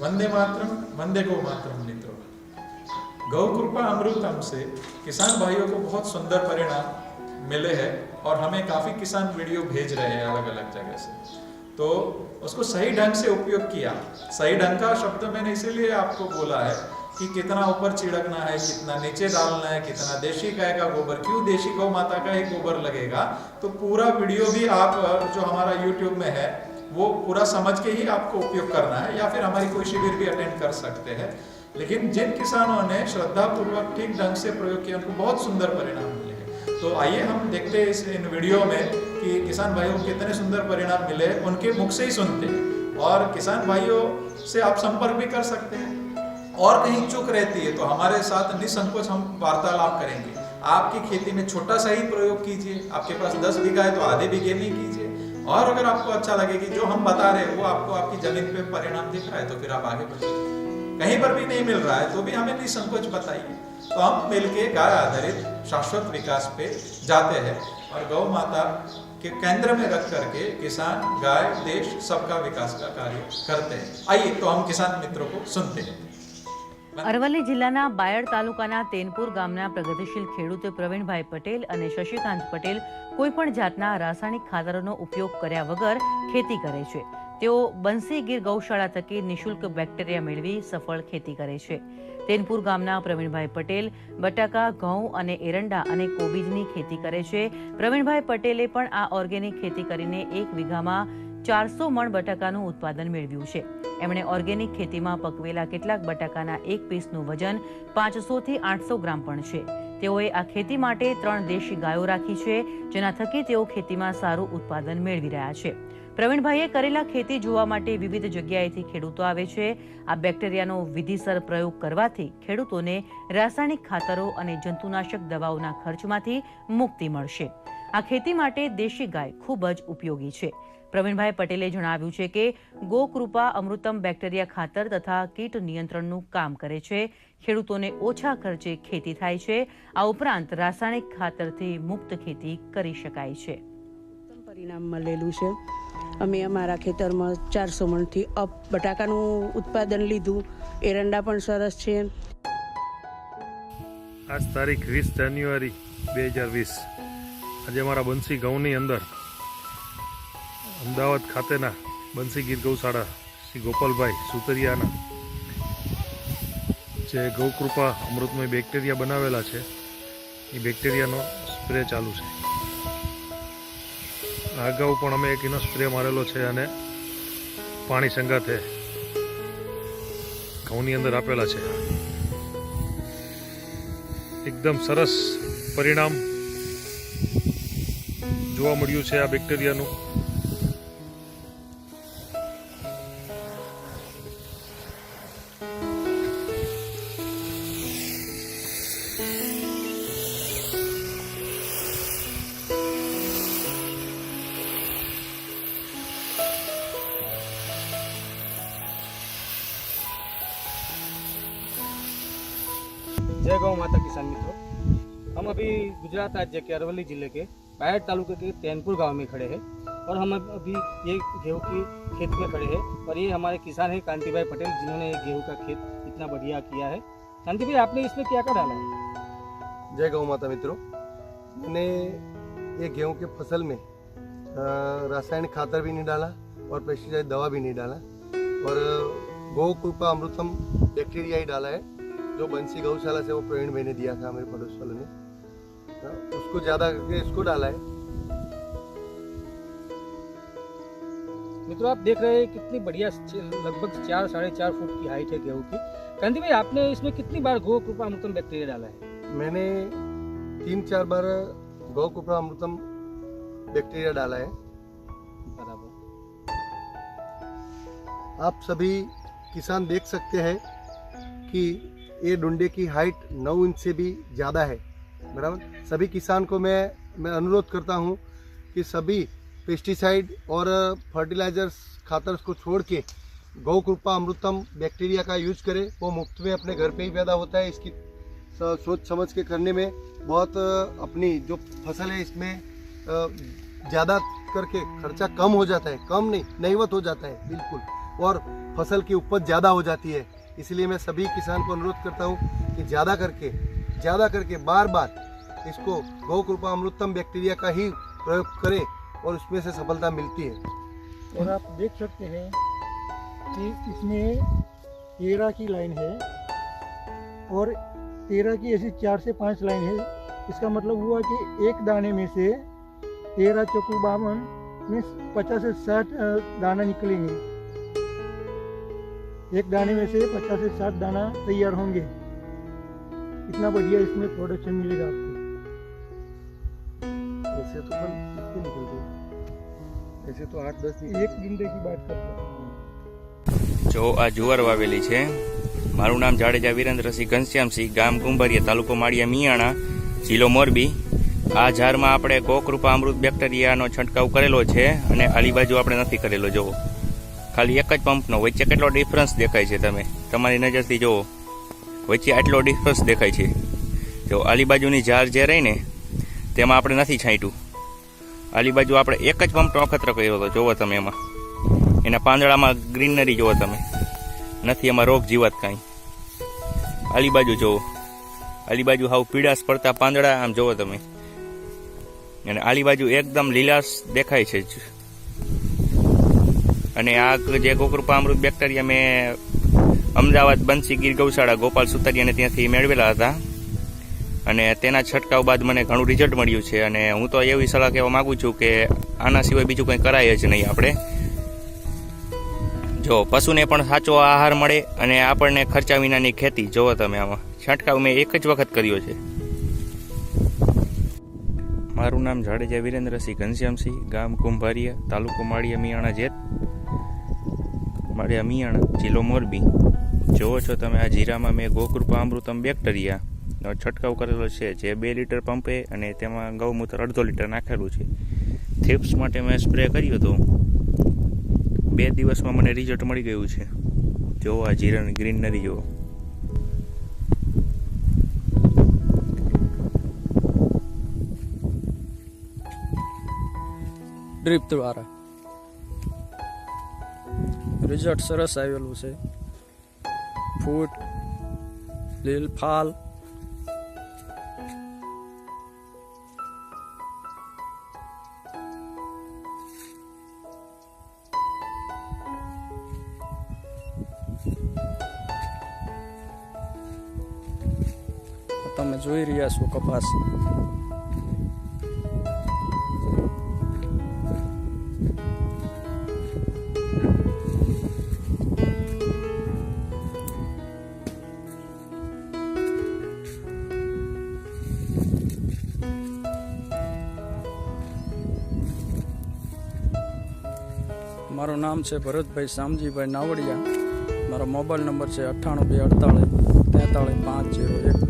वंदे मातरम, वंदे गौ मातरम मित्रों। गौ कृपा अमृतम से किसान भाइयों को बहुत सुंदर परिणाम मिले हैं और हमें काफ़ी किसान वीडियो भेज रहे हैं अलग अलग जगह से। तो उसको सही ढंग से उपयोग किया। सही ढंग का शब्द मैंने इसीलिए आपको बोला है कि कितना ऊपर छिड़कना है, कितना नीचे डालना है, कितना देशी गाय का गोबर, क्यों देशी गौ माता का ही गोबर लगेगा। तो पूरा वीडियो भी आप जो हमारा यूट्यूब में है वो पूरा समझ के ही आपको उपयोग करना है, या फिर हमारी कोई शिविर भी अटेंड कर सकते हैं। लेकिन जिन किसानों ने श्रद्धापूर्वक ठीक ढंग से प्रयोग किया उनको बहुत सुंदर परिणाम मिले हैं। तो आइए हम देखते हैं इन वीडियो में कि किसान भाइयों को कितने सुंदर परिणाम मिले, उनके मुख से ही सुनते हैं। और किसान भाइयों से आप संपर्क भी कर सकते हैं, और कहीं चूक रहती है तो हमारे साथ निसंकोच हम वार्तालाप करेंगे। आपकी खेती में छोटा सा ही प्रयोग कीजिए, आपके पास 10 बीघा है तो आधे बीघे में कीजिए, और अगर आपको अच्छा लगे कि जो हम बता रहे हैं वो आपको आपकी जमीन पे परिणाम दिख रहा है तो फिर आप आगे बढ़िए। कहीं पर भी नहीं मिल रहा है तो भी हमें निसंकोच बताइए। तो हम मिलके गाय आधारित शाश्वत विकास पे जाते हैं और गौ माता के केंद्र में रख करके किसान, गाय, देश सबका विकास का कार्य करते हैं। आइए तो हम किसान मित्रों को सुनते हैं। અરવલ્લી જિલ્લાના બાયડ તાલુકાના તેનપુર ગામના પ્રગતિશીલ ખેડૂત પ્રવીણભાઈ પટેલ અને શશિકાંત પટેલ કોઈપણ જાતના રાસાયણિક ખાતરોનો ઉપયોગ કર્યા વગર ખેતી કરે છે। તેઓ બંસી ગીર ગૌશાળા થકી નિઃશુલ્ક બેક્ટેરિયા મેળવી સફળ ખેતી કરે છે। તેનપુર ગામના પ્રવીણભાઈ પટેલ બટાકા, ઘઉં અને એરંડા અને કોબીજની ખેતી કરે છે। પ્રવીણભાઈ પટેલે પણ આ ઓર્ગેનિક ખેતી કરીને 1 વીઘામાં 400 મણ બટાકાનું ઉત્પાદન મેળવ્યું છે। એમણે ઓર્ગેનિક ખેતીમાં પકવેલા કેટલાક બટાકાના એક પીસનું વજન 500 થી 800 ગ્રામ પણ છે। તેઓએ આ ખેતી માટે 3 દેશી ગાયો રાખી છે, જેના થકી તેઓ ખેતીમાં સારું ઉત્પાદન મેળવી રહ્યા છે। પ્રવીણભાઈએ કરેલા ખેતી જોવા માટે વિવિધ જગ્યાએથી ખેડૂતો આવે છે। આ બેક્ટેરિયાનો વિધિસર પ્રયોગ કરવાથી ખેડૂતોને રાસાયણિક ખાતરો અને જંતુનાશક દવાઓના ખર્ચમાંથી મુક્તિ મળશે। આ ખેતી માટે દેશી ગાય ખૂબ જ ઉપયોગી છે। પ્રવીણભાઈ પટેલે જણાવ્યું છે કે ગોકૃપા અમૃતમ બેક્ટેરિયા ખાતર તથા કીટ નિયંત્રણનું કામ કરે છે। ખેડૂતોને ઓછા ખર્ચે ખેતી થાય છે। આ ઉપરાંત રાસાયણિક ખાતરથી મુક્ત ખેતી કરી શકાય છે। પરિણામ મળેલું છે। અમે અમારા ખેતરમાં 400 મણથી અપ બટાકાનું ઉત્પાદન લીધું। એરંડા પણ સરસ છે। આજ તારીખ 20 જાન્યુઆરી 2020 આજે અમારા બંસી ઘઉંની અંદર અમદાવાદ ખાતેના બંસી ગીર ગૌશાળા શ્રી ગોપાલભાઈ સુતરિયાના જે ગૌકૃપા અમૃતમય બેક્ટેરિયા બનાવેલા છે એ બેક્ટેરિયાનો સ્પ્રે ચાલુ છે। અગાઉ પણ અમે એક એનો સ્પ્રે મારેલો છે અને પાણી સંગાથે ઘઉંની અંદર આપેલા છે। એકદમ સરસ પરિણામ જોવા મળ્યું છે આ બેક્ટેરિયાનું। जय गौ माता किसान मित्रों, हम अभी गुजरात राज्य के अरवली जिले के बायड तालुके के तैनपुर गांव में खड़े हैं और हम अभी ये गेहूं की खेत में खड़े हैं और ये हमारे किसान हैं कांति भाई पटेल, जिन्होंने ये गेहूं का खेत इतना बढ़िया किया है। कांति भाई, आपने इसमें क्या क्या डाला है? जय गौ माता मित्रों, मैंने ये गेहूं के फसल में रासायनिक खातर भी नहीं डाला और पेस्टिसाइड दवा भी नहीं डाला और गौ कृपा अमृतम बैक्टीरिया ही डाला है, जो बंसी गौशाला से वो प्रवीण भाई ने दिया था, मेरे पड़ोस वालों ने, उसको ज़्यादा करके इसको डाला है। मित्रों, आप देख रहे हैं कितनी बढ़िया लगभग 4-4.5 फुट की हाइट है गेहूं की। कांति भाई, आपने इसमें कितनी बार गौ कृपा अमृतम बैक्टीरिया डाला है? मैंने 3-4 बार गौ कृपा अमृतम बैक्टीरिया डाला है। बराबर। आप सभी किसान देख सकते हैं कि ये डुंडे की हाइट 9 इंच से भी ज़्यादा है। बराबर। सभी किसान को मैं अनुरोध करता हूँ कि सभी पेस्टिसाइड और फर्टिलाइजर्स खातर्स को छोड़ के गौ कृपा अमृतम बैक्टीरिया का यूज करें। वो मुफ्त में अपने घर पे ही पैदा होता है। इसकी सोच समझ के करने में बहुत अपनी जो फसल है इसमें ज़्यादा करके खर्चा कम हो जाता है, कम नहीं नहीवत हो जाता है बिल्कुल। और फसल की उपज ज़्यादा हो जाती है। इसलिए मैं सभी किसान को अनुरोध करता हूँ कि ज़्यादा करके बार बार इसको गौ कृपा अमृतम बैक्टीरिया का ही प्रयोग करें और उसमें से सफलता मिलती है। और आप देख सकते हैं कि इसमें 13 की लाइन है और 13 की ऐसी 4 से 5 लाइन है। इसका मतलब हुआ कि एक दाने में से 13 चौकू 52 में 50 से 60 दाना निकलेंगे। एक दाने में से 50 से 60 दाना तैयार होंगे। इतना बढ़िया इसमें प्रोडक्शन मिलेगा आपको। ऐसे तो फल कितने निकलते हैं? ऐसे तो 8-10 एक गिंडे की बात करते हैं। जो आ जुવાર વાવેલી છે. મારું નામ જાડેજા વિરેન્દ્રસિંહ ઘનશ્યામસિંહ, ગામ કુંભારિયા, તાલુકો માળિયા મિયાણા, જિલ્લો મોરબી. આ ઝાડમાં આપણે ગોકૃપા અમૃત બેક્ટેરિયાનો છંટકાવ કરેલો છે અને આલી બાજુ આપણે નથી કરેલો. જુઓ, ખાલી એક જ પંપનો, વચ્ચે કેટલો ડિફરન્સ દેખાય છે, તમે તમારી નજરથી જુઓ, વચ્ચે આટલો ડિફરન્સ દેખાય છે. જો આલી બાજુની ઝાડ જે રહી ને તેમાં આપણે નથી છાંટ્યું. આલી બાજુ આપણે એક જ પંપનો અખતરો કર્યો હતો. જુઓ તમે, એમાં એના પાંદડામાં ગ્રીનરી જુઓ તમે, નથી એમાં રોગ જીવાત કાંઈ. આલી બાજુ જુઓ, આલી બાજુ હાવ પીળાશ પડતા પાંદડા આમ જુઓ તમે, અને આલી બાજુ એકદમ લીલાશ દેખાય છે જ. અને આ જે ગોકૃપા અમૃત બેક્ટેરિયા મેં અમદાવાદ બંસી ગીર ગૌશાળા ગોપાલ સુતરિયાને ત્યાંથી મેળવેલા હતા અને તેના છંટકાવ બાદ મને ઘણું રિઝલ્ટ મળ્યું છે. અને હું તો એવી સલાહ કહેવા માગું છું કે આના સિવાય બીજું કંઈ કરાય જ નહીં આપણે. જો પશુને પણ સાચો આહાર મળે અને આપણને ખર્ચા વિનાની ખેતી. જોવો તમે, આમાં છંટકાવ મેં એક જ વખત કર્યો છે. મારું નામ જાડેજા વિરેન્દ્રસિંહ ઘનશ્યામસિંહ, ગામ કુંભારિયા, તાલુકો માળિયા મિયાણા જેત, માળિયા મિયાણા, જિલ્લો મોરબી. જોવો છો તમે, આ જીરામાં મેં ગોકૃપા અમૃતમ બેક્ટેરિયાનો છંટકાવ કરેલો છે, જે 2 લીટર પંપે અને તેમાં ગૌમૂત્ર 1/2 લીટર નાખેલું છે. થેપ્સ માટે મેં સ્પ્રે કર્યો હતો. 2 દિવસમાં મને રિઝલ્ટ મળી ગયું છે. જોવો આ જીરાની ગ્રીનરી જુઓ. ડ્રીપ દ્વારા રિઝલ્ટ સરસ આવેલું છે. ફૂટ, લીલ, ફાલ, તમે જોઈ રહ્યા છો કપાસ. મારું નામ છે ભરતભાઈ શામજીભાઈ નાવડિયા. મારો મોબાઈલ નંબર છે 98 248 43 501.